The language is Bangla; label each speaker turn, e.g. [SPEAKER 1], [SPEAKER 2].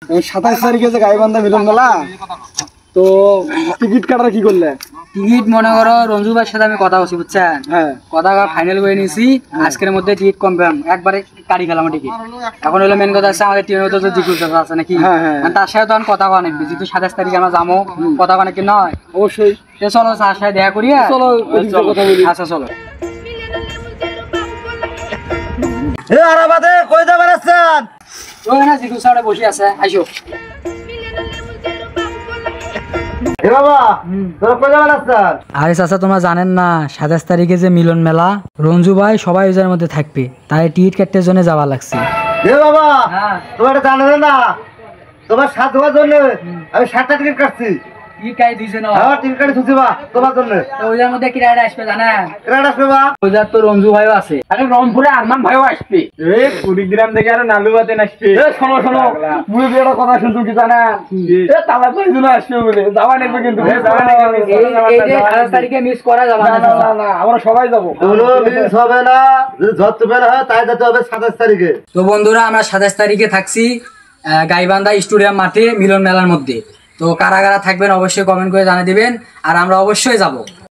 [SPEAKER 1] 27 তারিখে যে গাইবান্ধা মিলন মেলা, তো টিকিট কাটার কি করলে?
[SPEAKER 2] টিকিট মনে করো রঞ্জু ভাইয়ের সাথে আমি কথা বলছি, বুঝছেন?
[SPEAKER 1] হ্যাঁ,
[SPEAKER 2] কথা ফাইনাল করে নিয়েছি, আজকের মধ্যে টিকিট কনফার্ম, একবারে কাটি গেলাম টিকিট। এখন হলো মেন কথা আছে আমাদের টিমের মধ্যে জিকুর চাচা আছে নাকি, তার সাথে তো আমি কথা অনেক বেশি, তো 27 তারিখে আমরা যাবো, কথা অনেক কি নয়
[SPEAKER 1] অবশ্যই।
[SPEAKER 2] চলো তার সাথে দেখা করি,
[SPEAKER 1] চলো কথা বলি।
[SPEAKER 2] আচ্ছা চলো।
[SPEAKER 3] আরাবাদে কই যাবেন আছেন?
[SPEAKER 2] ওই না জিকুর সাথে বসে আছে, আইসো। আরে চাচা তোমরা জানেন না 27 তারিখে যে মিলন মেলা, রঞ্জু ভাই সবাই ওইটার মধ্যে থাকবে, তাই টিকিট কাটতে জন্য যাওয়া লাগছে।
[SPEAKER 3] বাবা তোমার জানেন না, তোমার 7 হওয়ার জন্য আমি 7টা টিকিট কাটছি।
[SPEAKER 2] টিকিট কাই দিছে না?
[SPEAKER 3] হ্যাঁ টিকিট কাটি থুছি বা তোমার জন্য।
[SPEAKER 2] ওইটার মধ্যে কি রাইড আসবে জানেন?
[SPEAKER 3] রাইড আসবে বা
[SPEAKER 2] ওইটার তো রঞ্জু ভাইও আছে, আরে রংপুরে আরমান ভাইও আসবে,
[SPEAKER 1] এই কুড়িগ্রাম থেকে আর নালুবাতে আসবে। শোনো শোনো, মুই একটা কথা শুনছো কি জানা? তালা তো এইজন্য আসবে বলে যাওয়া নেবে, কিন্তু
[SPEAKER 2] এই যে 27 তারিখে মিস করা যাবে না।
[SPEAKER 1] না না, আমরা সবাই যাবো।
[SPEAKER 3] কোনো মিস হবে না, যদি যত বের হয় তাই যেতে হবে 27 তারিখে।
[SPEAKER 2] তো বন্ধুরা আমরা 27 তারিখে থাকছি গাইবান্ধা স্টেডিয়াম মাঠে মিলন মেলার মধ্যে। তো কারা কারা থাকবেন অবশ্যই কমেন্ট করে জানিয়ে দিবেন, আর আমরা অবশ্যই যাব।